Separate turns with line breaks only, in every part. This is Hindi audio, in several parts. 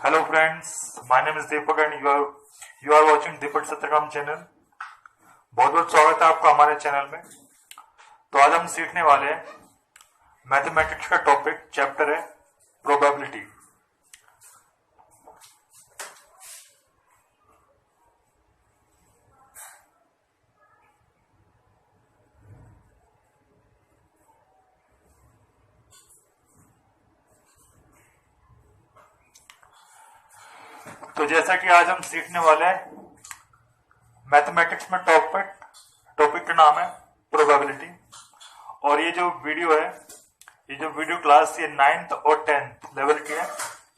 Hello friends, my name is Deepak and you are watching Deepak Satyakam channel. बहुत बहुत स्वागत है आपका हमारे चैनल में। तो आज हम सीखने वाले हैं मैथमेटिक्स का टॉपिक, चैप्टर है प्रोबेबिलिटी। तो जैसा कि आज हम सीखने वाले हैं मैथमेटिक्स में टॉपिक का नाम है प्रोबेबिलिटी। और ये जो वीडियो क्लास ये 9th और 10th लेवल की है,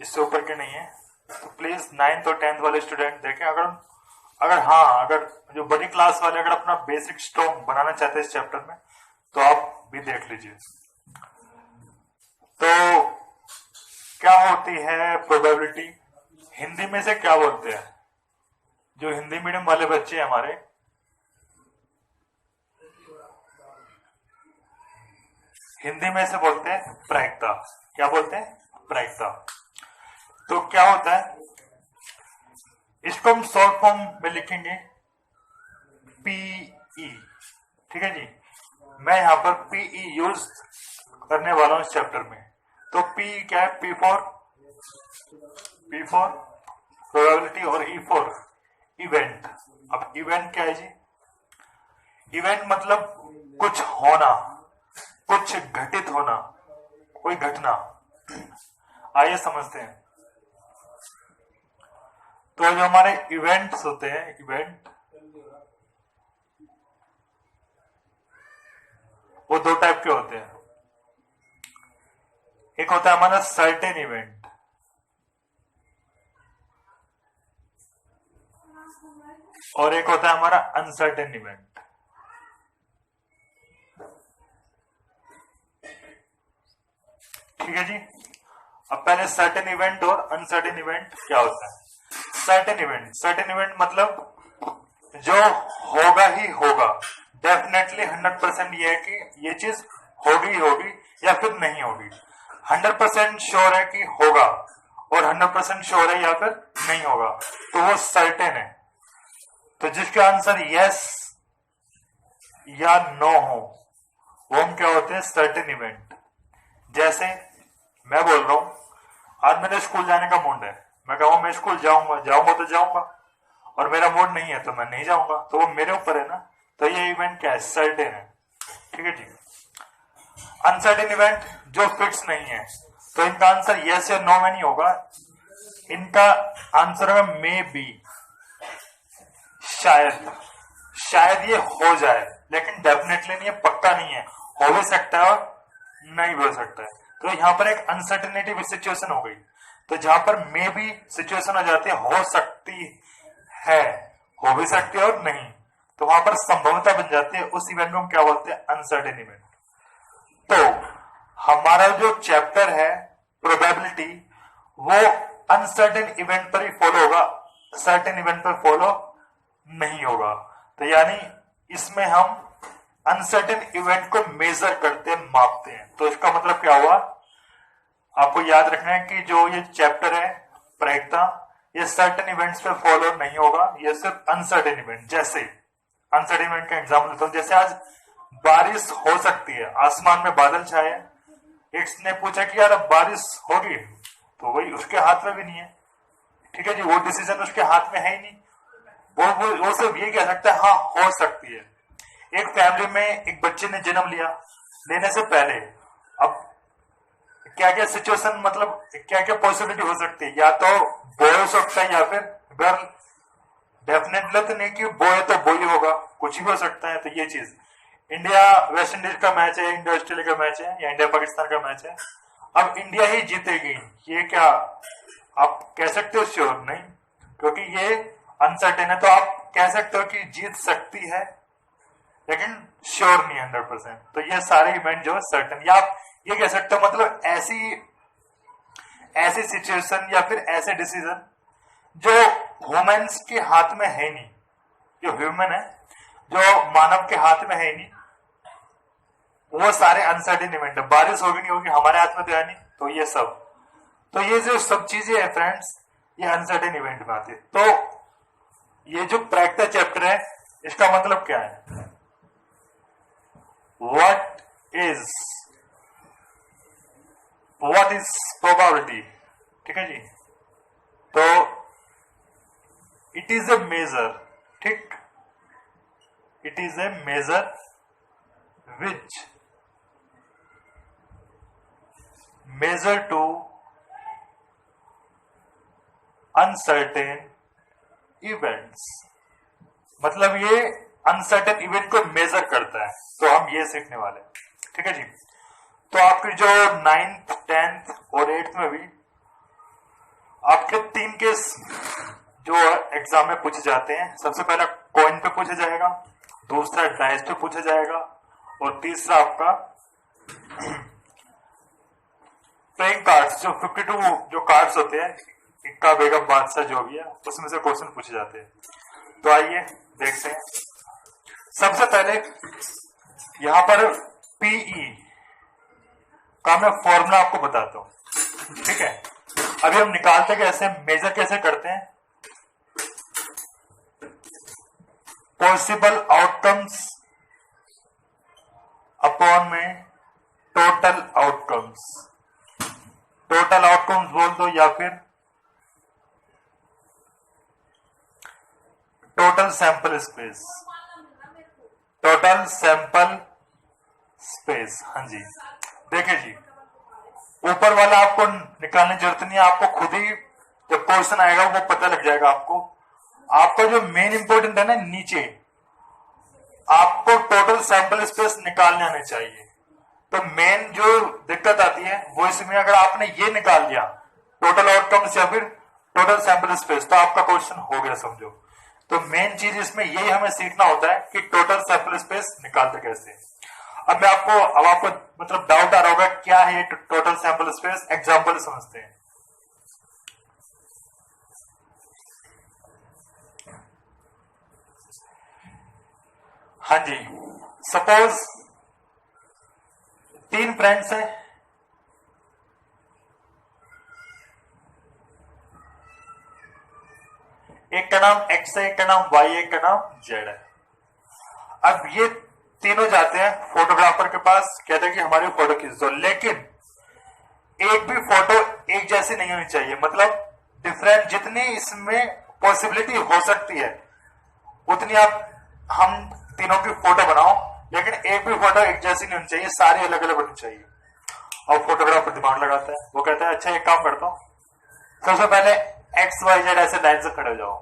इससे ऊपर की नहीं है। तो प्लीज 9th और 10th वाले स्टूडेंट देखें। अगर जो बड़ी क्लास वाले अगर अपना बेसिक स्ट्रॉन्ग बनाना चाहते हैं इस चैप्टर में तो आप भी देख लीजिए। तो क्या होती है प्रोबेबिलिटी, हिंदी में से क्या बोलते हैं? जो हिंदी मीडियम वाले बच्चे हैं हमारे, हिंदी में से बोलते हैं प्रायिकता। क्या बोलते हैं? प्रायिकता। तो क्या होता है, इसको हम शॉर्ट फॉर्म में लिखेंगे पीई। ठीक है जी, मैं यहां पर पीई यूज करने वाला हूं इस चैप्टर में। तो पी क्या है? पी फॉर प्रोबेबिलिटी और ई फॉर इवेंट। अब इवेंट क्या है जी? इवेंट मतलब कुछ होना, कुछ घटित होना, कोई घटना। आइए समझते हैं। तो जो हमारे इवेंट्स होते हैं, इवेंट वो दो टाइप के होते हैं। एक होता है हमारा सर्टेन इवेंट, और एक होता है हमारा अनसर्टेन इवेंट। ठीक है जी। अब पहले सर्टेन इवेंट और अनसर्टेन इवेंट क्या होता है। सर्टेन इवेंट मतलब जो होगा ही होगा, डेफिनेटली 100% ये है कि ये चीज होगी या फिर नहीं होगी। 100% श्योर है कि होगा और 100% श्योर है या फिर नहीं होगा, तो वो सर्टेन है। तो जिसका आंसर यस या नो हो वो हम क्या होते हैं? Certain event. जैसे मैं बोल रहा हूं आज मेरे स्कूल जाने का मूड है, मैं कहूँ मैं स्कूल जाऊंगा तो जाऊंगा, और मेरा मूड नहीं है तो मैं नहीं जाऊंगा, तो वो मेरे ऊपर है ना। तो ये इवेंट क्या है? सर्टेन है। ठीक है जी। अनसर्टेन इवेंट जो फिक्स नहीं है, तो इनका आंसर यस या नो में नहीं होगा, इनका आंसर है मे बी, शायद ये हो जाए, लेकिन डेफिनेटली नहीं है, पक्का नहीं है। हो भी सकता है और नहीं भी हो सकता है। तो यहाँ पर एक अनसर्टेनिटी सिचुएशन हो गई। तो जहां पर मे बी सिचुएशन हो जाती है, हो सकती है, हो भी सकती है और नहीं, तो वहां पर संभवता बन जाती है। उस इवेंट को हम क्या बोलते हैं? Uncertain event. तो हमारा जो चैप्टर है प्रोबेबिलिटी, वो अनसर्टेन इवेंट पर ही फॉलो होगा, सर्टेन इवेंट पर फॉलो नहीं होगा। तो यानी इसमें हम अनसर्टेन इवेंट को मेजर करते हैं, मापते हैं। तो इसका मतलब क्या हुआ? आपको याद रखना है कि जो ये चैप्टर है प्रायिकता, ये सर्टेन इवेंट्स पे फॉलो नहीं होगा, ये सिर्फ अनसर्टेन इवेंट। जैसे अनसर्टेन इवेंट का एग्जांपल देता हूं, जैसे आज बारिश हो सकती है, आसमान में बादल छाए, एक ने पूछा कि यार अब बारिश होगी, तो वही उसके हाथ में भी नहीं है। ठीक है जी, वो डिसीजन उसके हाथ में है ही नहीं। वो सिर्फ ये कह सकता है हाँ हो सकती है। एक फैमिली में एक बच्चे ने जन्म लिया, लेने से पहले अब क्या क्या सिचुएशन, मतलब क्या क्या पॉसिबिलिटी हो सकती है? या तो बॉय हो सकता है या फिर गर्ल। डेफिनेटली तो नहीं कि बॉय तो बॉय होगा, कुछ भी हो सकता है। तो ये चीज, इंडिया वेस्ट इंडीज का मैच है, इंडिया ऑस्ट्रेलिया का मैच है, या इंडिया पाकिस्तान का मैच है, अब इंडिया ही जीतेगी, ये क्या आप कह सकते हो? श्योर नहीं, क्योंकि ये अनसर्टेन है। तो आप कह सकते हो कि जीत सकती है, लेकिन श्योर नहीं 100%। तो ये सारे इवेंट जो सर्टेन, या आप ये कह सकते हो मतलब ऐसी सिचुएशन या फिर ऐसे डिसीजन जो ह्यूमंस के हाथ में है नहीं, जो ह्यूमन है, जो मानव के हाथ में है नहीं, वो सारे अनसर्टेन इवेंट है। बारिश होगी नहीं होगी हमारे हाथ में तो है नहीं। तो ये सब जो सब चीजें है फ्रेंड्स, ये अनसर्टेन इवेंट में आती है। तो ये जो प्रैक्टिस चैप्टर है इसका मतलब क्या है, व्हाट इज प्रोबेबिलिटी, ठीक है जी। तो इट इज ए मेजर, ठीक, it is a measure which measure to uncertain events, मतलब ये अनसर्टेन इवेंट को मेजर करता है। तो हम ये सीखने वाले हैं, ठीक है जी। तो आपकी जो 9th 10th और 8th में भी आपके 3 केस जो एग्जाम में पूछे जाते हैं। सबसे पहला कॉइन पे पूछा जाएगा, दूसरा डाइस पे पूछा जाएगा, और तीसरा आपका प्लेइंग कार्ड्स, जो 52 जो कार्ड्स होते हैं, इक्का बेगम बादशाह जो भी है, उसमें से क्वेश्चन पूछे जाते हैं। तो आइए देखते हैं। सबसे पहले यहां पर पीई का मैं फॉर्मूला आपको बताता हूं, ठीक है। अभी हम निकालते कैसे, मेजर कैसे करते हैं, पॉसिबल आउटकम्स अपॉन में टोटल आउटकम्स, टोटल आउटकम्स बोल दो या फिर total sample space, total sample space. हाँ जी, देखिए जी, ऊपर वाला आपको निकालने की जरूरत नहीं है, आपको खुद ही जब क्वेश्चन आएगा वो पता लग जाएगा आपको। आपको जो मेन इंपॉर्टेंट है ना, नीचे आपको टोटल सैंपल स्पेस निकालने आने चाहिए। तो मेन जो दिक्कत आती है वो इसमें, अगर आपने ये निकाल लिया टोटल आउटकम्स या फिर टोटल सैंपल स्पेस, तो आपका क्वेश्चन हो गया समझो। तो मेन चीज इसमें यही हमें सीखना होता है कि टोटल सैंपल स्पेस निकालते कैसे। अब आपको मतलब डाउट आ रहा होगा क्या है टोटल सैंपल स्पेस, एग्जांपल समझते हैं। हाँ जी, सपोज 3 फ्रेंड्स हैं, एक का नाम एक्स है, एक का नाम वाई है, एक का नाम जेड है। अब ये तीनों जाते हैं फोटोग्राफर के पास, कहते हैं कि हमारी फोटो खींच दो, लेकिन एक भी फोटो एक जैसी नहीं होनी चाहिए। मतलब डिफरेंट जितनी इसमें पॉसिबिलिटी हो सकती है उतनी आप हम तीनों की फोटो बनाओ, लेकिन एक भी फोटो एक जैसी नहीं होनी चाहिए, सारी अलग अलग होनी चाहिए। और फोटोग्राफर दिमाग लगाता है, वो कहता है अच्छा एक काम करता हूं, सबसे पहले एक्स वाई जेड ऐसे लाइन से खड़े हो जाओ,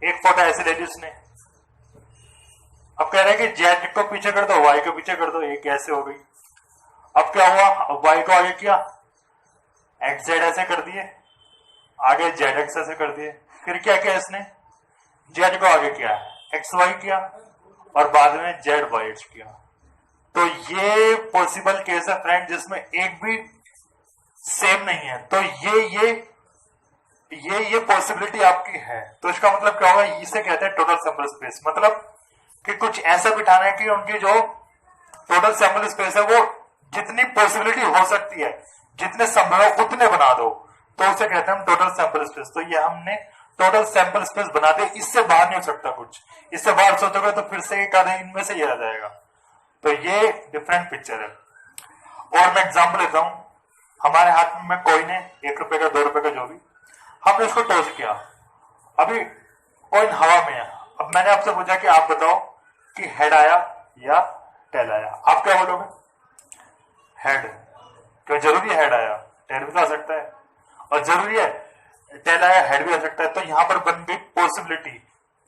एक फोटो ऐसे ले ली उसने। अब कह रहे हैं कि जेड को पीछे कर दो, वाई को पीछे कर दो, एक ऐसे हो गई। अब क्या हुआ, अब वाई को आगे किया, एक्स जेड ऐसे कर दिए, आगे जेड एक्स ऐसे कर दिए, फिर क्या किया इसने, जेड को आगे किया, एक्स वाई किया, और बाद में जेड वाई एक्स किया। तो ये पॉसिबल केस है फ्रेंड जिसमें एक भी सेम नहीं है। तो ये पॉसिबिलिटी आपकी है। तो इसका मतलब क्या होगा, इसे कहते हैं टोटल सैंपल स्पेस। मतलब कि कुछ ऐसा बिठाना है कि उनकी जो टोटल सैंपल स्पेस है वो जितनी पॉसिबिलिटी हो सकती है, जितने संभव है उतने बना दो, तो उसे कहते हैं हम टोटल सैंपल स्पेस। तो ये हमने टोटल सैंपल स्पेस बना दे, इससे बाहर नहीं हो सकता कुछ। इससे बाहर सोचोगे तो फिर से एक आधा इनमें से ये आ जाएगा। तो ये डिफरेंट पिक्चर है। और मैं एग्जांपल लेता हूं, हमारे हाथ में कॉइन है, 1 रुपए का 2 रुपए का जो भी, हमने उसको टॉस किया, अभी कॉइन हवा में है। अब मैंने आपसे पूछा कि आप बताओ कि हेड आया या टेल आया, आप क्या बोलोगे, हेड। क्यों जरूरी है हेड आया, टेल भी तो आ सकता है, और जरूरी है टेल आया हेड भी आ सकता है। तो यहां पर बन गई पॉसिबिलिटी।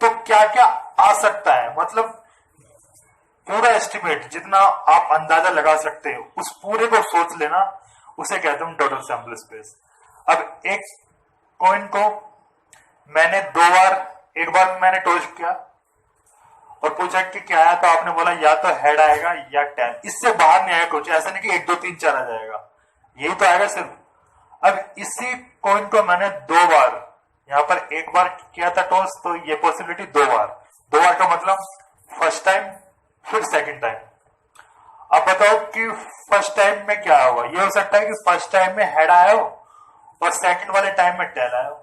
तो क्या क्या आ सकता है, मतलब पूरा एस्टिमेट जितना आप अंदाजा लगा सकते हो उस पूरे को सोच लेना, उसे कहते हैं टोटल सैंपल स्पेस। अब एक कॉइन को मैंने 2 बार, एक बार मैंने टॉस किया और पूछा कि क्या आया, तो आपने बोला या तो हेड आएगा या टेल, इससे बाहर नहीं आएगा कुछ। ऐसा नहीं कि 1 2 3 4 आ जाएगा, यही तो आएगा सिर्फ। अब इसी कॉइन को मैंने 2 बार, यहां पर एक बार किया था टॉस, तो ये पॉसिबिलिटी 2 बार का मतलब फर्स्ट टाइम फिर सेकंड टाइम। अब बताओ कि फर्स्ट टाइम में क्या होगा, ये हो सकता है कि फर्स्ट टाइम में हेड आया हो और सेकंड वाले टाइम में टेल आया हो।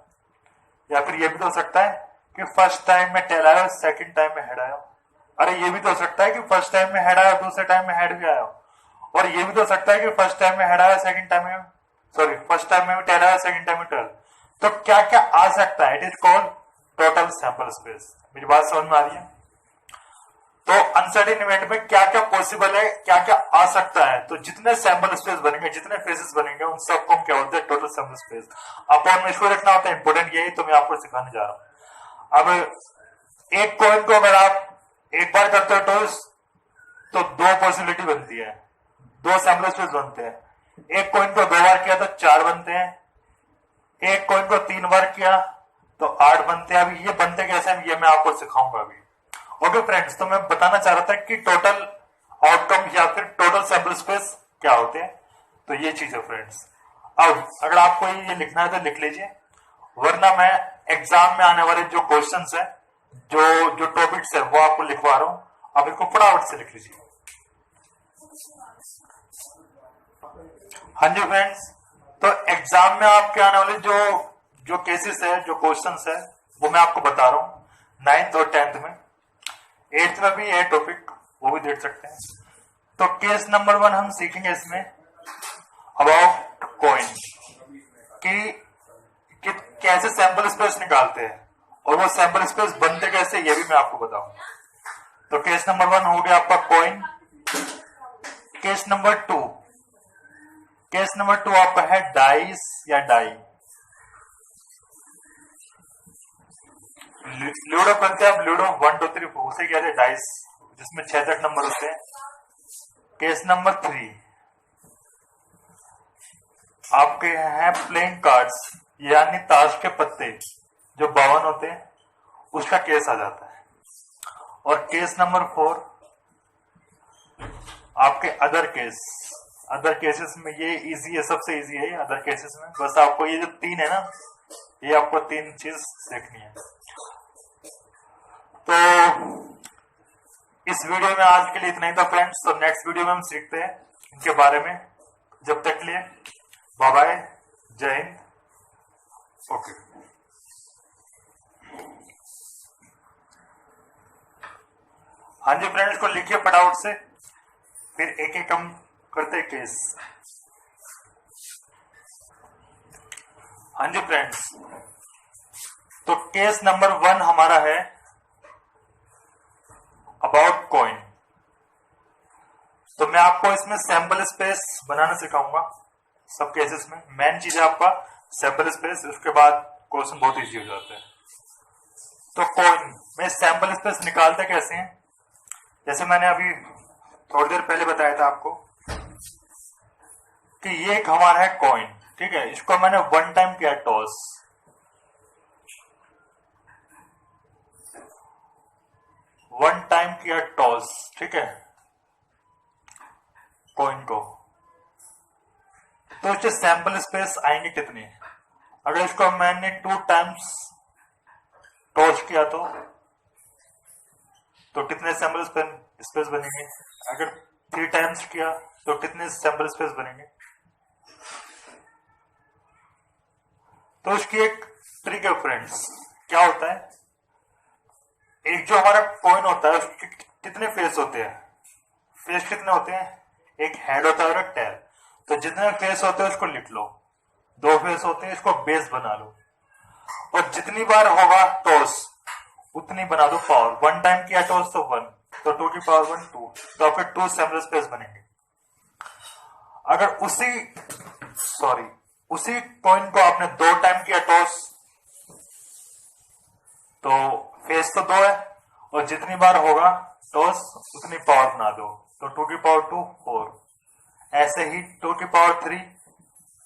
या फिर ये भी तो हो सकता है कि फर्स्ट टाइम में टेल आया, सेकंड टाइम में हेड आया। अरे ये भी तो हो सकता है कि फर्स्ट टाइम में हेड आया, दूसरे टाइम में हेड भी आया। और ये भी तो हो सकता है कि फर्स्ट टाइम में हेड आया, सेकंड टाइम में फर्स्ट टाइम में भी टेल आया, सेकंड टाइम में टेल। तो क्या क्या आ सकता है, it is called total sample space. मेरी बात समझ में आ रही है? तो अनसर्टेन इवेंट में क्या क्या पॉसिबल है, क्या क्या आ सकता है, तो जितने सैंपल स्पेस बनेंगे, जितने फेसेस बनेंगे, उन सबको क्या होता है, टोटल सैंपल स्पेस। अपॉन में इसको रखना होता है, इंपोर्टेंट यही तो मैं आपको सिखाने जा रहा हूं। अब एक कॉइन को अगर आप एक बार करते हो टॉस, तो दो पॉसिबिलिटी बनती है, दो सैंपल स्पेस बनते हैं। एक कॉइन को 2 बार किया तो 4 बनते हैं, एक कॉइन को 3 बार किया तो 8 बनते हैं। अभी ये बनते कैसे हैं, ये मैं आपको सिखाऊंगा अभी। ओके फ्रेंड्स, तो मैं बताना चाह रहा था कि टोटल आउटकम या फिर टोटल सैंपल स्पेस क्या होते हैं। तो ये चीज है फ्रेंड्स। अब अगर आपको ये लिखना है तो लिख लीजिए, वरना मैं एग्जाम में आने वाले जो क्वेश्चंस है, जो टॉपिक्स है, वो आपको लिखवा रहा हूं। आप इसको फटाफट से लिख लीजिए। हाँ जी फ्रेंड्स, तो एग्जाम में आपके आने वाले जो केसेस है, जो क्वेश्चंस है, वो मैं आपको बता रहा हूं। 9th और 10th में, 8th में भी है टॉपिक, वो भी देख सकते हैं। तो केस नंबर 1 हम सीखेंगे इसमें अबाउट कॉइन, कि कैसे सैंपल स्पेस निकालते हैं और वो सैंपल स्पेस बनते कैसे, ये भी मैं आपको बताऊंगा। तो केस नंबर 1 हो गया आपका कॉइन। केस नंबर 2 आपका है डाइस या डाई। लूडो करते हैं आप, लूडो 1 2 3 4 उसे कहते हैं डाइस, जिसमें 6 तक नंबर होते हैं। केस नंबर 3 आपके हैं प्लेइंग कार्ड्स, यानी ताश के पत्ते जो 52 होते हैं, उसका केस आ जाता है। और केस नंबर 4 आपके अदर केसेस में, ये इजी है, सबसे इजी है अदर केसेस में। बस आपको ये जो 3 है ना, ये आपको 3 चीज सीखनी है। तो इस वीडियो में आज के लिए इतना ही था फ्रेंड्स। तो नेक्स्ट वीडियो में हम सीखते हैं इनके बारे में। जब तक के लिए बाय बाय, जय हिंद। ओके। हाँ जी फ्रेंड्स, को लिखिए फटाफट से, फिर एक एक हम करते केस। हाँ जी फ्रेंड्स, तो केस नंबर 1 हमारा है अबाउट कॉइन। तो मैं आपको इसमें सैंपल स्पेस बनाना सिखाऊंगा सब केसेस में। मेन चीज है आपका सैंपल स्पेस, उसके बाद क्वेश्चन बहुत इजी हो जाता है। तो कॉइन में सैंपल स्पेस निकालते कैसे हैं, जैसे मैंने अभी थोड़ी देर पहले बताया था आपको कि ये एक हमारा है कॉइन, ठीक है। इसको मैंने 1 टाइम किया टॉस, 1 टाइम किया टॉस, ठीक है, कॉइन को। तो इससे सैंपल स्पेस आएंगे कितने, अगर इसको मैंने 2 टाइम्स टॉस किया तो कितने सैंपल स्पेस बनेंगे। अगर 3 टाइम्स किया तो कितने सैंपल स्पेस बनेंगे। तो इसकी एक ट्रिक है फ्रेंड्स। क्या होता है, एक जो हमारा कॉइन होता है उसके कितने फेस होते हैं, फेस कितने होते हैं, एक हेड होता है और एक टेल। तो जितने फेस होते हैं उसको लिख लो, 2 फेस होते हैं, इसको बेस बना लो। और जितनी बार होगा टॉस उतनी बना दो पावर। 1 टाइम किया टॉस तो 1, तो 2 की पावर 1 2, तो आपके 2 सैंपल स्पेस बनेंगे। अगर उसी कॉइन को आपने 2 टाइम किया टॉस, तो फेस तो 2 है, और जितनी बार होगा टॉस उतनी पावर बना दो, तो 2 की पावर 2 4। ऐसे ही 2 की पावर 3,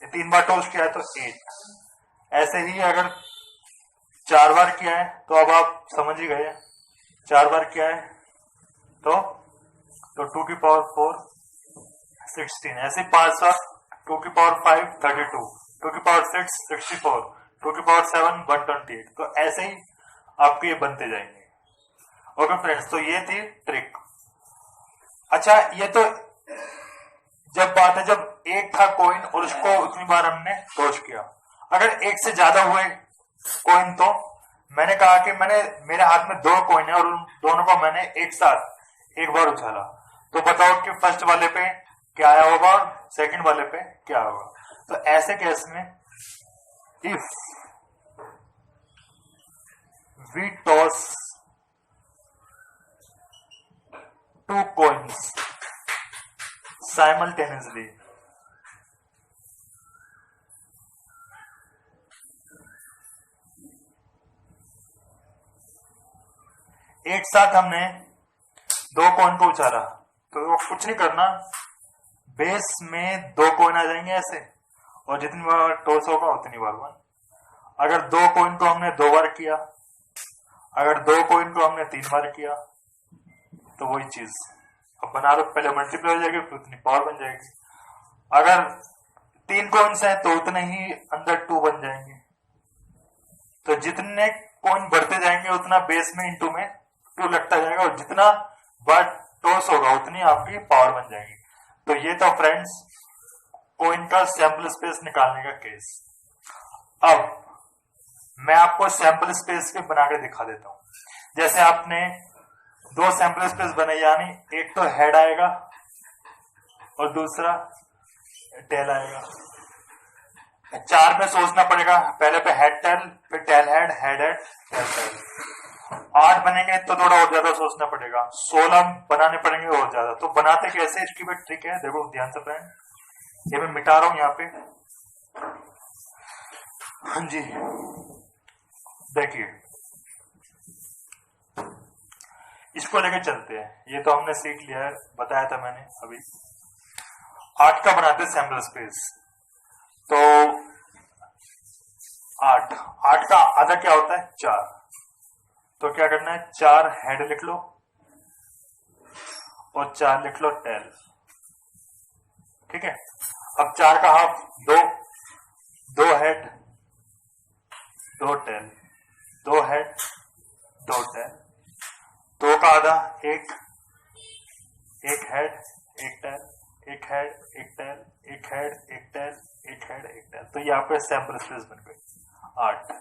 3 बार टॉस किया है तो 8। ऐसे ही अगर 4 बार किया है तो अब आप समझ ही गए, 4 बार किया है तो 2 की पावर 4 16। ऐसे 5 बार, 2 की पावर 5 32, 2 की पावर 6 64, 2 की पावर 7 128। तो ऐसे ही आपके ये बनते जाएंगे। ओके फ्रेंड्स, तो ये थी ट्रिक। अच्छा, ये तो जब बात है जब एक था कॉइन और उसको उतनी बार हमने टॉस किया। अगर एक से ज्यादा हुए कॉइन तो मैंने कहा कि मैंने मेरे हाथ में 2 कॉइन है और उन दोनों को मैंने एक साथ एक बार उछाला, तो बताओ कि फर्स्ट वाले पे क्या आया होगा और सेकंड वाले पे क्या होगा। तो ऐसे केस में if we toss 2 coins simultaneously, एक साथ हमने 2 कॉइन को उछाला, तो कुछ नहीं करना, बेस में 2 कॉइन आ जाएंगे ऐसे, और जितनी बार टॉस होगा उतनी बार 1। अगर 2 कॉइन को हमने 2 बार किया, अगर 2 कॉइन को हमने 3 बार किया, तो वही चीज अब बना लो, पहले मल्टीप्लाई हो जाएगी फिर उतनी पावर बन जाएगी। अगर 3 कॉइन्स हैं तो उतने ही अंदर 2 बन जाएंगे, तो जितने कॉइन बढ़ते जाएंगे उतना बेस में इंटू में 2 लगता जाएगा, और जितना बार टॉस होगा उतनी आपकी पावर बन जाएगी। तो ये तो फ्रेंड्स कॉइन का सैंपल स्पेस निकालने का केस। अब मैं आपको सैंपल स्पेस भी बना के दिखा देता हूं। जैसे आपने 2 सैंपल स्पेस बनाए, यानी एक तो हेड आएगा और दूसरा टेल आएगा। 4 पे सोचना पड़ेगा, पहले पे हेड टेल, फिर tail head, head head, tail tail. 8 बनेंगे तो थोड़ा और ज्यादा सोचना पड़ेगा, 16 बनाने पड़ेंगे और ज्यादा। तो बनाते कैसे, इसकी भी ट्रिक है, देखो ध्यान से फ्रेंड, ये मैं मिटा रहा हूं यहाँ पे। हाँ जी देखिए, इसको लेके चलते हैं। ये तो हमने सीख लिया है, बताया था मैंने अभी। 8 का बनाते हैं सैंपल स्पेस। तो 8 का आधा क्या होता है, 4। तो क्या करना है, 4 हेड लिख लो और 4 लिख लो टेल। ठीक है, अब 4 का half 2 head 2 tail, 2 head 2 tail. 2 का आधा 1 head 1 tail, 1 head 1 tail, 1 head 1 tail, 1 head 1 tail. तो यहाँ पे सैंपल स्पेस बन गई 8।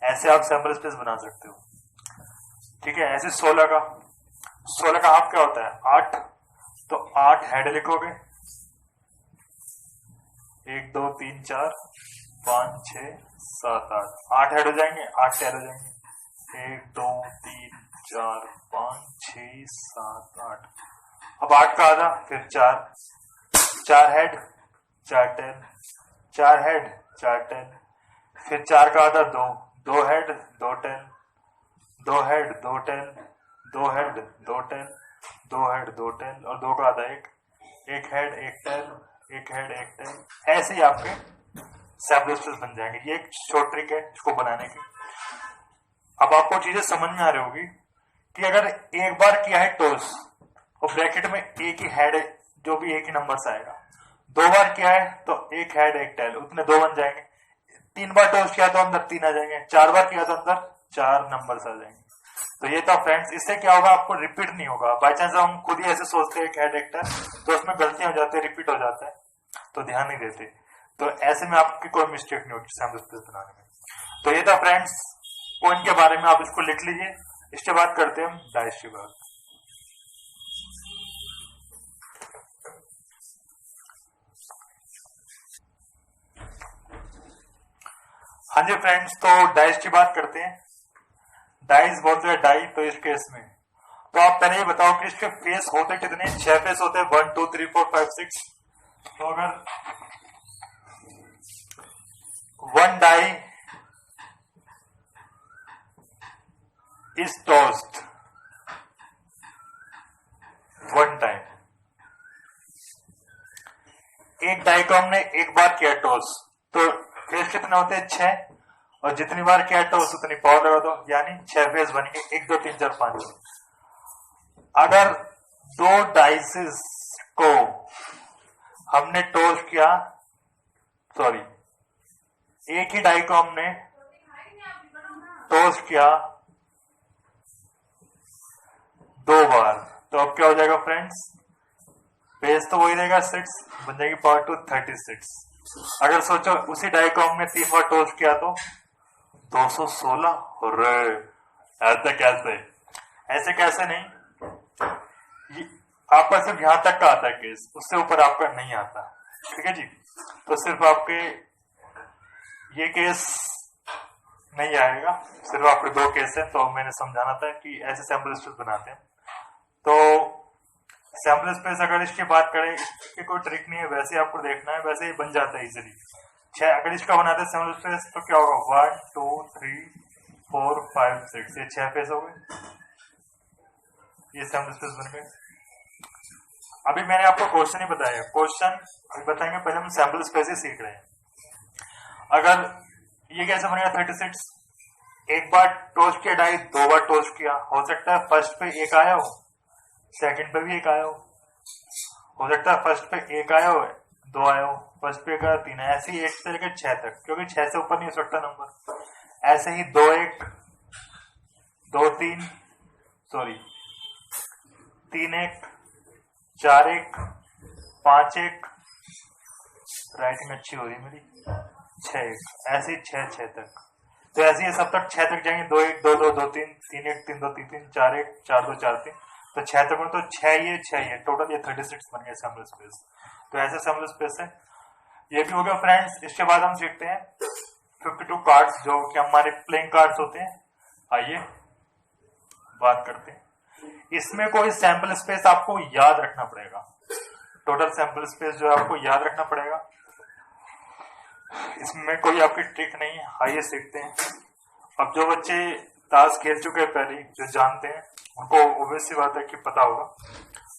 ऐसे आप सैंपल स्पेस बना सकते हो। ठीक है, ऐसे 16 का हाफ क्या होता है, 8। तो 8 हेड लिखोगे, 1 2 3 4 5 6 7 8 हेड हो जाएंगे, 8 टेल हो जाएंगे, 1 2 3 4 5 6 7 8। अब 8 का आधा फिर 4 हेड 4 टेल, 4 हेड 4 टेल, फिर 4 का आधा 2 head 2 tail, 2 head 2 tail, 2 head 2 tail, 2 head 2 tail, और 2 का आधा 1 हेड 1 टेल, 1 हेड 1 टेल। ऐसे ही आपके सैंपल स्पेस बन जाएंगे। ये एक शॉर्ट ट्रिक है इसको बनाने की। अब आपको चीजें समझ में आ रही होगी कि अगर एक बार किया है टॉस और ब्रैकेट में एक ही हेड, जो भी एक ही नंबर से आएगा, 2 बार किया है तो 1 हेड 1 टेल, उतने 2 बन जाएंगे। 3 बार टॉस किया तो अंदर 3 आ जाएंगे, 4 बार किया तो अंदर 4 नंबर आ जाएंगे। तो ये था फ्रेंड्स, इससे क्या होगा, आपको रिपीट नहीं होगा। बाई चांस हम खुद ही ऐसे सोचते हैं 1 हेड 1 टेल, तो उसमें गलतियां हो जाती है, रिपीट हो जाता है, तो ध्यान नहीं देते। तो ऐसे में आपकी कोई मिस्टेक नहीं होगी सैंपल स्पेस बनाने में। तो ये था फ्रेंड्स कॉइन के बारे में, आप इसको लिख लीजिए। इसके बाद करते हैं हम डाइस की बात। हाँ जी फ्रेंड्स, तो डाइस की बात करते हैं। डाइस बोलते हैं डाई, तो इस केस में तो आप पहले ये बताओ कि इसके फेस होते कितने, 6 फेस होते हैं, 1 2 3 4 5 6। तो अगर 1 डाई इज टॉस्ड 1 टाइम, एक डाई को हमने एक बार किया टॉस, तो फेस कितने होते हैं, 6, और जितनी बार किया टॉस उतनी पावर लगा दो, यानी 6 फेस बन गए, 1 2 3 4 5। अगर 2 डाइसेस को हमने टॉस किया, सॉरी, एक ही डाई को हमने टॉस किया 2 बार, तो अब क्या हो जाएगा फ्रेंड्स, बेस तो वही रहेगा 6, बन जाएगी पावर 2 36। अगर सोचो उसी डाइकॉम में 3 बार टोस्ट किया तो 216। ऐसे कैसे? ऐसे कैसे नहीं, आपका सिर्फ यहां तक का आता है केस, उससे ऊपर आपका नहीं आता। ठीक है जी, तो सिर्फ आपके ये केस नहीं आएगा, सिर्फ आपके 2 केस है। तो मैंने समझाना था कि ऐसे सैंपल स्पेस बनाते हैं। तो सैंपल स्पेस अगर इसकी बात करें, इसकी कोई ट्रिक नहीं है, वैसे आपको देखना है, वैसे ही बन जाता है इजीली। अगर इसका बनाते हैं सैंपल स्पेस तो क्या होगा, 1 2 3 4 5 6, ये 6 फेस हो गए, ये सैंपल स्पेस बन गए। अभी मैंने आपको क्वेश्चन ही बताया, क्वेश्चन अभी बताएंगे, पहले हम सैंपल स्पेस ही सीख रहे हैं। अगर ये कैसे बनेगा 36, एक बार टोस्ट किया डाई, 2 बार टोस्ट किया, हो सकता है फर्स्ट पे 1 आया हो, सेकंड पे भी 1 आया हो सकता है फर्स्ट पे 1 आया हो, 2 आया हो, फर्स्ट पे 1 आया, 3 आया, ऐसे ही 1 से लेकर 6 तक, क्योंकि 6 से ऊपर नहीं हो सकता नंबर। ऐसे ही 2 1 2 3 सॉरी 3 1 4 1 5 1, राइटिंग अच्छी हो रही मेरी, 6 1, ऐसे ही 6 6 तक। तो ऐसे ही सब तक 6 तक जाएंगे, 2 1 2 2 2 3 3 1 3 2 3 3 4 1 4 2 4 3, तो 6 तक में तो 6 ये टोटल ये 36 बन गए सैंपल स्पेस। तो ऐसे सैंपल स्पेस है। ये भी हो गया फ्रेंड्स। इसके बाद हम सीखते हैं 52 कार्ड्स, जो कि हमारे प्लेइंग कार्ड्स होते हैं। आइए बात करते हैं। इसमें कोई सैंपल स्पेस आपको याद रखना पड़ेगा, टोटल सैंपल स्पेस जो है आपको याद रखना पड़ेगा, इसमें कोई आपकी ट्रिक नहीं है। आइए सीखते हैं। अब जो बच्चे ताश खेल चुके हैं पहले, जो जानते हैं, उनको ऑब्वियस सी बात है कि पता होगा।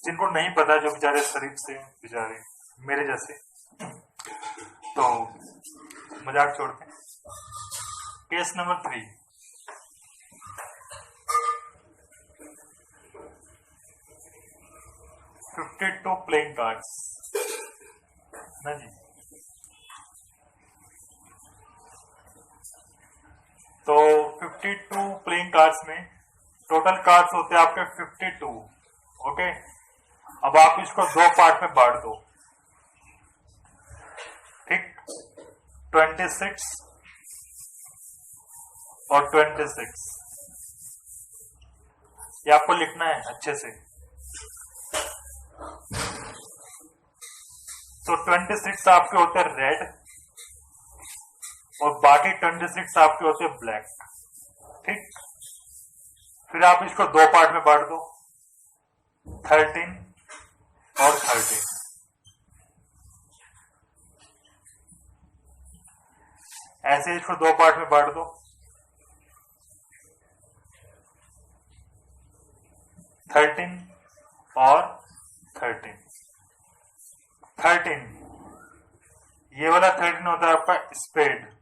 जिनको नहीं पता, जो बेचारे शरीफ से बेचारे मेरे जैसे, तो मजाक छोड़ते हैं। केस नंबर 3, $52 प्लेइंग कार्ड्स ना जी। तो 52 प्लेइंग कार्ड्स में टोटल कार्ड्स होते हैं आपके 52। ओके, अब आप इसको 2 पार्ट में बांट दो, ठीक, 26 और 26, ये आपको लिखना है अच्छे से। तो 26 आपके होते हैं रेड और बाकी 26 आपके होते हैं ब्लैक, ठीक। फिर आप इसको 2 पार्ट में बांट दो, 13 और 13। ऐसे इसको 2 पार्ट में बांट दो, 13 और 13। 13 ये वाला 13 होता है आपका स्पेड।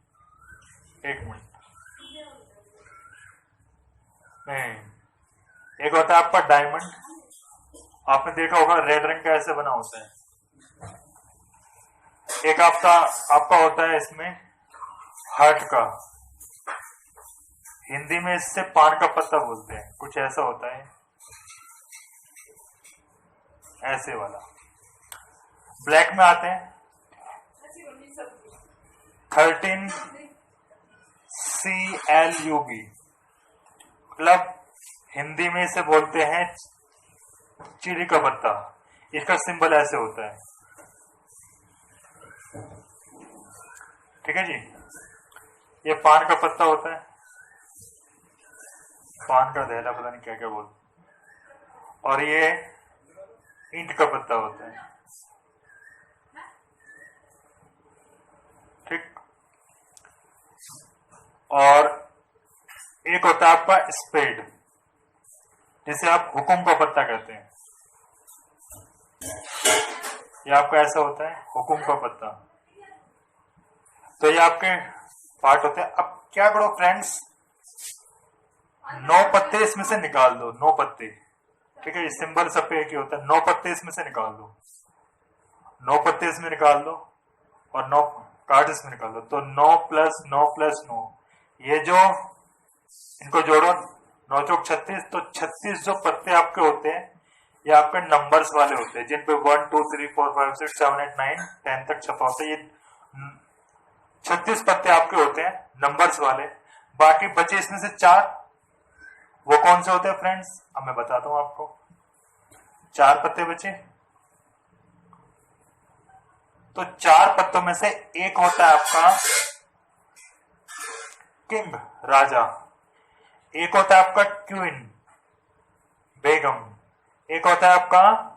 एक मिनट, नहीं, एक होता है आपका डायमंड। आपने देखा होगा रेड रंग का ऐसे बना होता है। एक आपका होता है इसमें हार्ट का, हिंदी में इससे पान का पत्ता बोलते हैं, कुछ ऐसा होता है, ऐसे वाला। ब्लैक में आते हैं 13 CLUB, मतलब हिंदी में इसे बोलते हैं चिली का पत्ता। इसका सिंबल ऐसे होता है, ठीक है जी। ये पान का पत्ता होता है, पान का दहला, पता नहीं क्या क्या बोलते। और ये ईंट का पत्ता होता है, ठीक। और एक होता है आपका स्पेड, जिसे आप हुकुम का पत्ता कहते हैं। ये आपका ऐसा होता है हुकुम का पत्ता। तो ये आपके पार्ट होते हैं। अब क्या करो फ्रेंड्स, 9 पत्ते इसमें से निकाल दो, 9 पत्ते, ठीक है। सिंबल सब पे एक ही होता है, 9 पत्ते इसमें से निकाल दो, 9 पत्ते इसमें निकाल दो और 9 कार्ड इसमें निकाल दो। तो 9 + 9 + 9, ये जो इनको जोड़ो, 9 चौक 36। तो 36 जो पत्ते आपके होते हैं, ये आपके नंबर्स वाले होते हैं, जिन पे 1 2 3 4 5 6 7 8 9 10 तक छपा होता है। ये 36 पत्ते आपके होते हैं नंबर्स वाले, बाकी बचे इसमें से 4, वो कौन से होते हैं फ्रेंड्स? अब मैं बताता हूं आपको। 4 पत्ते बचे, तो 4 पत्तों में से एक होता है आपका किंग, राजा, एक होता है आपका क्वीन, बेगम, एक होता है आपका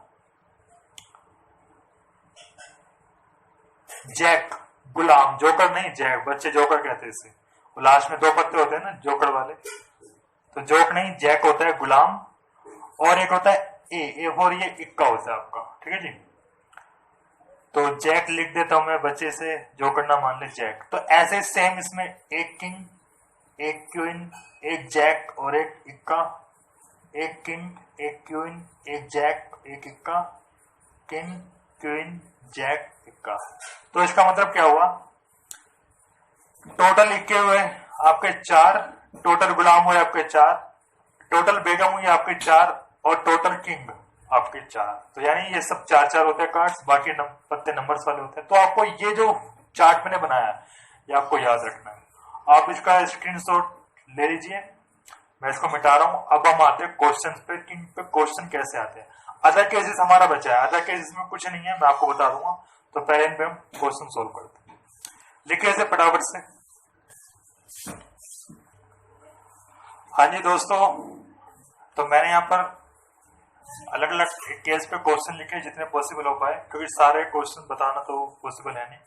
जैक, गुलाम, जोकर नहीं जैक, बच्चे जोकर कहते हैं इसे, वो लास्ट में 2 पत्ते होते हैं ना जोकर वाले, तो जोक नहीं जैक होता है गुलाम, और एक होता है ए और ये इक्का होता है आपका, ठीक है जी। तो जैक लिख देता हूं मैं बच्चे से, जोकर ना मान ले जैक। तो ऐसे सेम इसमें एक किंग, एक क्वीन, एक जैक और एक इक्का, एक किंग, एक क्वीन, एक जैक, एक इक्का, किंग, क्वीन, जैक, इक्का। तो इसका मतलब क्या हुआ? टोटल इक्के हुए आपके 4, टोटल गुलाम हुए आपके 4, टोटल बेगम हुई आपके 4, और टोटल किंग आपके 4। तो यानी ये सब 4-4 होते हैं कार्ड्स, बाकी पत्ते नंबर्स वाले होते हैं। तो आपको ये जो चार्ट मैंने बनाया ये आपको याद रखना है। आप इसका स्क्रीनशॉट ले लीजिए, मैं इसको मिटा रहा हूं। अब हम आते हैं क्वेश्चन पे, किंग पे क्वेश्चन कैसे आते हैं। अदर केसेस हमारा बचा है, अदर केसेस में कुछ नहीं है, मैं आपको बता दूंगा। तो पहले इन पे हम क्वेश्चन सोल्व करते हैं। लिखिए इसे फटाफट से। हाँ जी दोस्तों, तो मैंने यहाँ पर अलग अलग केस पे क्वेश्चन लिखे जितने पॉसिबल हो पाए, क्योंकि सारे क्वेश्चन बताना तो पॉसिबल है नहीं।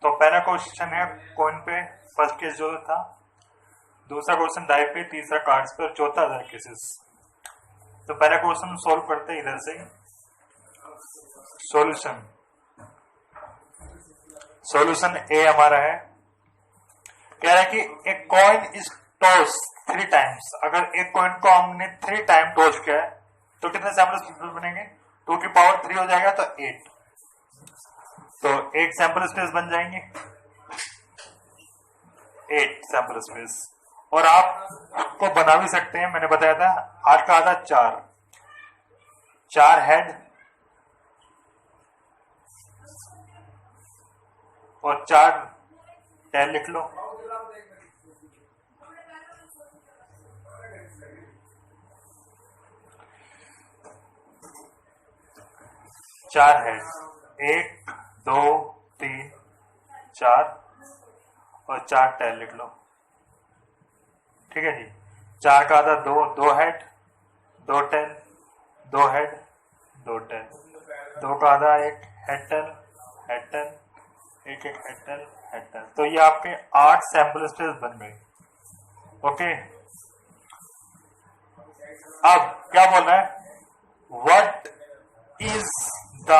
तो पहला क्वेश्चन है कॉइन पे, फर्स्ट केस जो था, दूसरा क्वेश्चन डाई पे, तीसरा कार्ड्स पे, और चौथा अदर केसेस। तो पहला क्वेश्चन सोल्व करते हैं इधर से। सॉल्यूशन ए हमारा है, कह रहा है कि एक कॉइन इज टॉस 3 टाइम्स। अगर एक कॉइन को हमने 3 टाइम टॉस किया है तो कितने सैंपल बनेंगे? 2 की पावर 3 हो जाएगा तो 8। तो 8 सैंपल स्पेस बन जाएंगे, 8 सैंपल स्पेस। और आप को बना भी सकते हैं, मैंने बताया था 8 का आधा 4 हेड और 4 टेल लिख लो। चार हेड, 1 2 3 4 और 4 टेल लिख लो, ठीक है जी। 4 का आधा 2 हेड 2 टेल, 2 हेड 2 टेल, 2 का आधा 1 हेड टेल, एक हेड टेल। तो ये आपके 8 सैंपल स्पेस बन गए। ओके, अब क्या बोल रहा है? What is the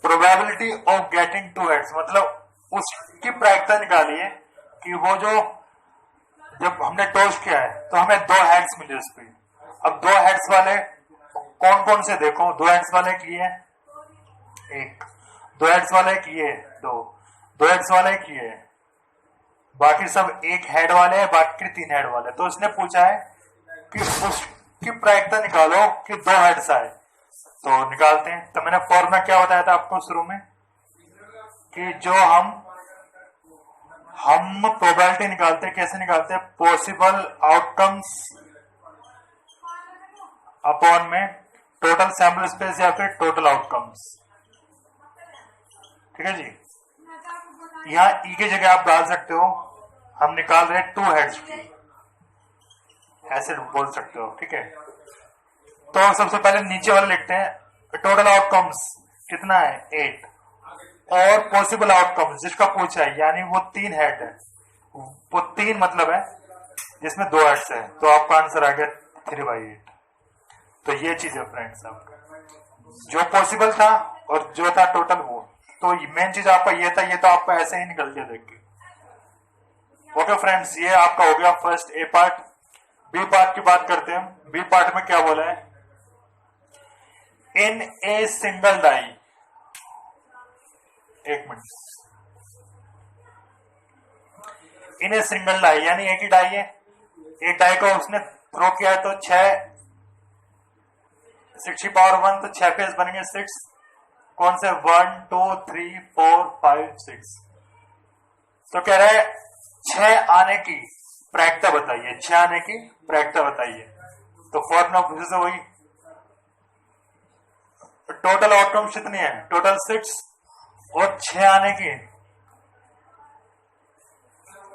probability of getting 2 heads, मतलब उसकी प्रायिकता निकाली है कि वो जो जब हमने टॉस किया है तो हमें 2 हेड्स मिले उस पे। अब 2 हेड्स वाले कौन कौन से देखो, 2 हेड्स वाले किए 1, 2 हेड्स वाले किए 2 हेड्स वाले किए, बाकी सब 1 हेड वाले हैं, बाकी 3 हेड वाले। तो उसने पूछा है कि उसकी प्रायिकता निकालो कि 2 हेड्स आए। तो निकालते हैं। तो मैंने फॉर्मूला क्या बताया था आपको शुरू में कि जो हम प्रोबेबिलिटी निकालते हैं, कैसे निकालते हैं? पॉसिबल आउटकम्स अपॉन में टोटल सैंपल स्पेस या फिर टोटल आउटकम्स, ठीक है जी। यहाँ ई की जगह आप डाल सकते हो, हम निकाल रहे हैं 2 हेड्स की, ऐसे बोल सकते हो, ठीक है। तो सबसे पहले नीचे वाले लिखते हैं, टोटल आउटकम्स कितना है 8, और पॉसिबल आउटकम्स जिसका पूछा है यानी वो 3 हेड है, वो 3 मतलब है जिसमें 2 हेड्स है, तो आपका आंसर आ गया 3/8। तो ये चीज है फ्रेंड्स, आपका जो पॉसिबल था और जो था टोटल वो। तो मेन चीज आपका ये था, ये तो आपका ऐसे ही निकल गया देख के। ओके फ्रेंड्स, ये आपका हो गया first A part. B part की बात करते हैं। बी पार्ट में क्या बोला है? इन ए सिंगल डाई, एक minute, in a single die यानी एक ही डाई है, एक डाई को उसने थ्रो किया तो 6 की पावर 1, तो 6 फेस बनेंगे 6। कौन से? 1 2 3 4 5 6। तो कह रहा है 6 आने की प्रायिकता बताइए, 6 आने की प्रायिकता बताइए। तो फॉर्मूला से वही टोटल आउटकम्स कितनी है, टोटल 6 और 6 आने की,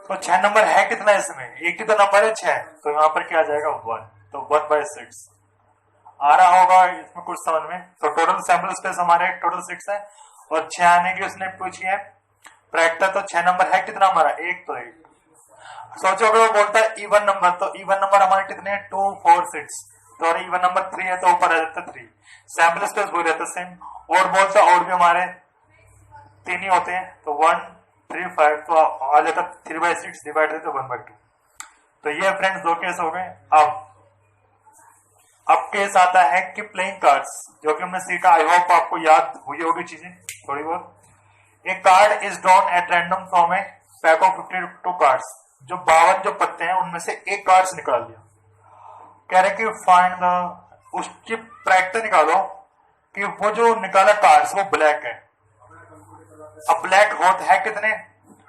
तो 6 नंबर है कितना इसमें, एक ही तो नंबर है 6, तो यहां पर क्या आ जाएगा 1, तो 1/6 आ रहा होगा इसमें कुछ समझ में। तो टोटल सैंपल स्पेस हमारे टोटल 6 है और 6 आने की उसने पूछी है प्रायिकता, तो 6 नंबर है कितना हमारा, एक, तो एक। सोचो अगर वो बोलता है इवन नंबर, तो इवन नंबर हमारे कितने हैं 2, 4, 6, तो अगर इवन नंबर 3 है तो ऊपर आ जाता 3, सैंपल स्पेस वो रहता सेम। और बोलता और भी हमारे 3 ही होते हैं, तो 1, 3, 5, तो आ जाता 3/6 डिवाइड तो 1/2। तो ये फ्रेंड्स 2 केस हो गए। अब केस आता है कि प्लेइंग कार्ड्स, जो कि हमने सीखा, आई होप आपको याद हुई होगी चीजें थोड़ी बहुत। एक card is drawn at random from A pack of 52 cards, जो 52 जो पत्ते हैं उनमें से एक कार्ड्स निकाल दिया। कह रहे कि फाइंड द, उसकी प्रायिकता निकालो कि वो जो निकाला कार्ड्स वो ब्लैक है। अब ब्लैक होते हैं कितने,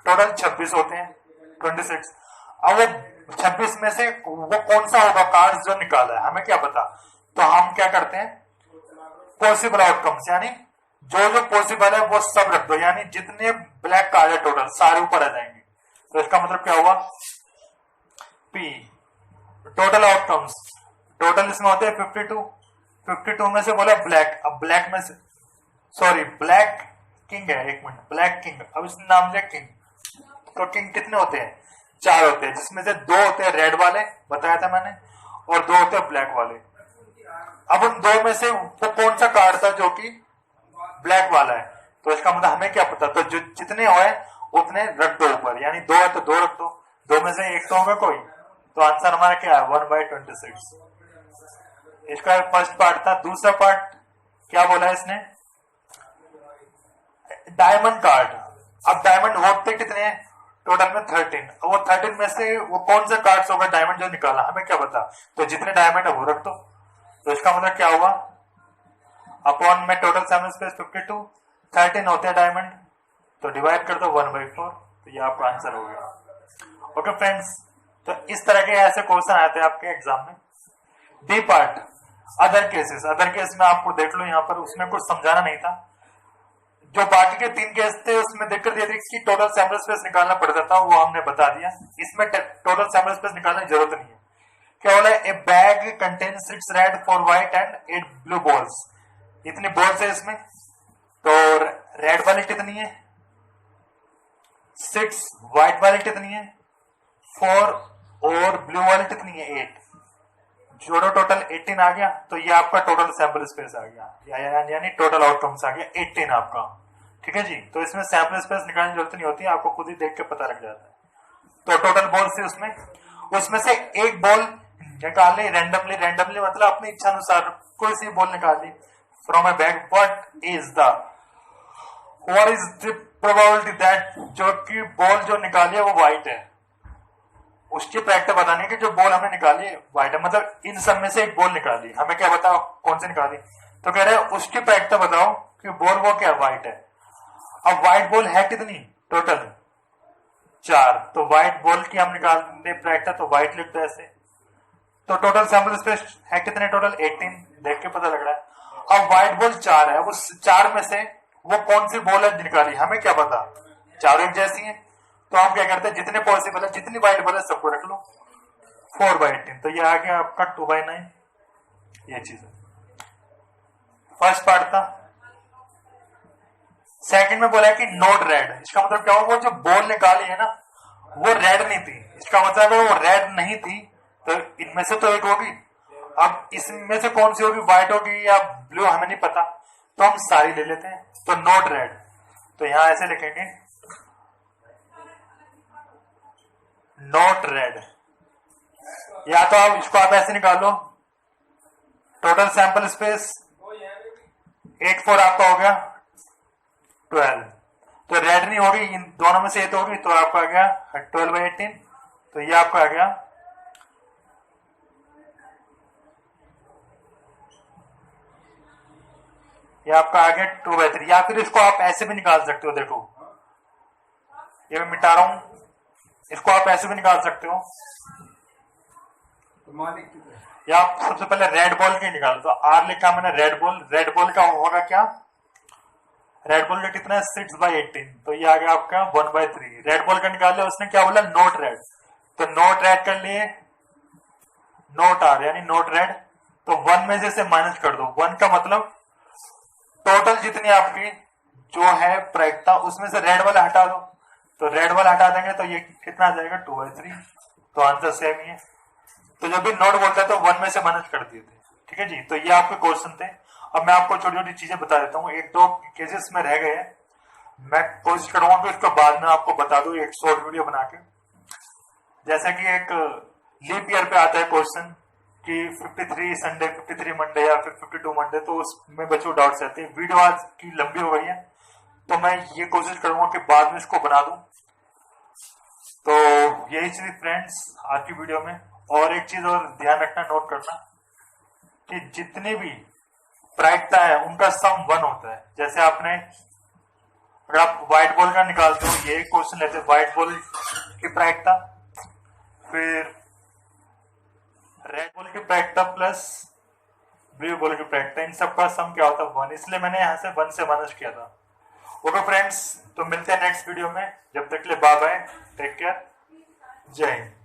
टोटल 26 होते हैं, 26। अब वो 26 में से वो कौन सा होगा कार्ड्स जो निकाला है, हमें क्या पता। तो हम क्या करते हैं, पॉसिबल आउटकम्स, यानी जो जो पॉसिबल है वो सब रख दो, यानी जितने ब्लैक कार्ड है टोटल सारे ऊपर आ जाएंगे। तो इसका मतलब क्या हुआ, पी टोटल आउटकम्स, टोटल इसमें होते हैं 52, 52 में से बोला ब्लैक, अब ब्लैक में से, सॉरी ब्लैक किंग है, एक मिनट, ब्लैक किंग, अब इसने नाम लिया किंग, तो किंग कितने होते हैं, 4 होते हैं, जिसमें से 2 होते हैं रेड वाले, बताया था मैंने, और 2 होते हैं ब्लैक वाले। अब उन 2 में से वो कौन सा कार्ड था जो कि ब्लैक वाला है, तो इसका मतलब हमें क्या पता, तो जो जितने हो उतने रख दो ऊपर, यानी 2 है तो 2 रख दो, 2 में से एक तो होगा कोई, तो आंसर हमारा क्या है 1/26। इसका फर्स्ट पार्ट था। दूसरा पार्ट क्या बोला इसने, डायमंड कार्ड। अब डायमंड होते कितने हैं, टोटल में 13, अब वो 13 में से वो कौन सा कार्ड होगा डायमंड जो निकाला, हमें क्या पता, तो जितने डायमंड है वो रख दो। तो इसका मतलब क्या होगा, अपॉन में टोटल सैंपल स्पेस 52, 13 होते हैं डायमंड, तो डिवाइड कर दो 1/4, तो ये आपका आंसर हो गया। ओके फ्रेंड्स, तो इस तरह के ऐसे क्वेश्चन आते हैं आपके एग्जाम में। D part, other cases, other case में आपको देख लो यहाँ पर, उसमें कुछ समझाना नहीं था। जो बाकी के 3 केस थे उसमें दिक्कत ये थी कि टोटल सैंपल स्पेस निकालना पड़ता था, वो हमने बता दिया। इसमें टोटल सैंपल स्पेस निकालने की जरूरत नहीं है। क्या बोला, ए bag contain 6 red 4 white and 8 blue balls, इतनी बॉल्स है इसमें, तो रेड वाली कितनी है 6, व्हाइट वाली कितनी है 4 और ब्लू वाली कितनी है 8, जोड़ो टोटल 18 आ गया। तो ये आपका टोटल सैंपल स्पेस आ गया, यानी टोटल आउटकम्स आ गया 18 आपका। ठीक है जी, तो इसमें सैंपल स्पेस निकालने की जरूरत नहीं होती, आपको खुद ही देख के पता लग जाता है। तो टोटल बॉल से उसमें से एक बॉल निकाल ली रैंडमली, रैंडमली मतलब अपनी इच्छा अनुसार कोई सी बॉल निकाल ली from a bag. What is the probability that, जो कि बॉल जो निकाली है वो व्हाइट है, उसकी प्रायिकता बताने की, जो बॉल हमें निकाली व्हाइट है, मतलब इन सब में से एक बॉल निकाली, हमें क्या बताओ कौन सी निकाली, तो कह रहे हैं उसकी प्रायिकता बताओ कि बॉल वो क्या व्हाइट है। अब व्हाइट बॉल है कितनी टोटल 4, तो व्हाइट बॉल की हम निकाल दे प्रायिकता, तो व्हाइट लिख दो ऐसे। तो टोटल सैंपल स्पेस है कितने टोटल 18, देख के पता लग रहा है। अब व्हाइट बॉल 4 है, उस 4 में से वो कौन सी बॉल है निकाली, हमें क्या पता, चारों एक जैसी है, तो हम क्या करते हैं जितने पॉसिबल है, जितनी व्हाइट बॉल है सबको रख लो 4/18, तो ये आ गया आपका 2/9। ये चीज है, फर्स्ट पार्ट था। सेकंड में बोला है कि नोट रेड, इसका मतलब क्या हुआ, वो जो बॉल निकाली है ना वो रेड नहीं थी, इसका मतलब है वो रेड नहीं थी, तो इनमें से तो एक होगी। अब इसमें से कौन सी होगी, व्हाइट होगी या ब्लू, हमें नहीं पता, तो हम सारी ले लेते हैं। तो नोट रेड, तो यहां ऐसे लिखेंगे नोट रेड, या तो आप इसको आप ऐसे निकाल लो, टोटल सैंपल स्पेस 8 4 आपका हो गया 12, तो रेड नहीं होगी, इन दोनों में से ये तो होगी, तो आपका आ गया 12/18, तो ये आपका आ गया ये आपका आ गया 2/3। या फिर इसको आप ऐसे भी निकाल सकते हो, देखो ये मैं मिटा रहा हूं, इसको आप ऐसे भी निकाल सकते हो। या आप सबसे पहले रेड बॉल के निकालो, तो आर लिखा मैंने रेड बॉल का होगा क्या, रेड बॉल का कितना है 6/18, तो ये आ गया आपका 1/3। रेड बॉल का निकाल लिया, उसने क्या बोला नोट रेड, तो नोट रेड कर लिए नोट आर यानी नोट रेड, तो 1 में से माइनस कर दो। 1 का मतलब टोटल जितनी आपकी जो है प्रायिकता उसमें से रेड वाला हटा दो, तो रेड वाला हटा देंगे तो ये कितना आ जाएगा 2/3, तो आंसर सेम ही है। तो जब भी नोट बोलता है तो 1 में से माइनस कर दिए थे। ठीक है जी, तो ये आपके क्वेश्चन थे। अब मैं आपको छोटी छोटी चीजें बता देता हूँ, एक दो केसेस में रह गए हैं, मैं कोशिश करूंगा कि इसको बाद में आपको बता दूं एक शॉर्ट वीडियो बना के। जैसा कि एक लीप ईयर पे आता है क्वेश्चन कि 53 संडे 53 मंडे या फिर 52 मंडे, तो उसमें बच्चों डाउट्स रहते हैं। वीडियो आज की लंबी हो गई है, तो मैं ये कोशिश करूंगा कि बाद में इसको बना दूं। तो यही चीज फ्रेंड्स आज की वीडियो में। और एक चीज और ध्यान रखना, नोट करना कि जितने भी प्रायिकता है उनका सम 1 होता है। जैसे आपने अगर आप व्हाइट बॉल का निकालते हो, ये क्वेश्चन लेते हैं व्हाइट बॉल की प्रायिकता, फिर रेड बॉल की प्रायिकता प्लस ब्लू बॉल की प्रायिकता, इन सबका सम क्या होता है 1, इसलिए मैंने यहाँ से 1 से माइनस किया था। ओके फ्रेंड्स, तो मिलते हैं नेक्स्ट वीडियो में, जब तक के लिए बाय बाय, टेक केयर, जय हिंद।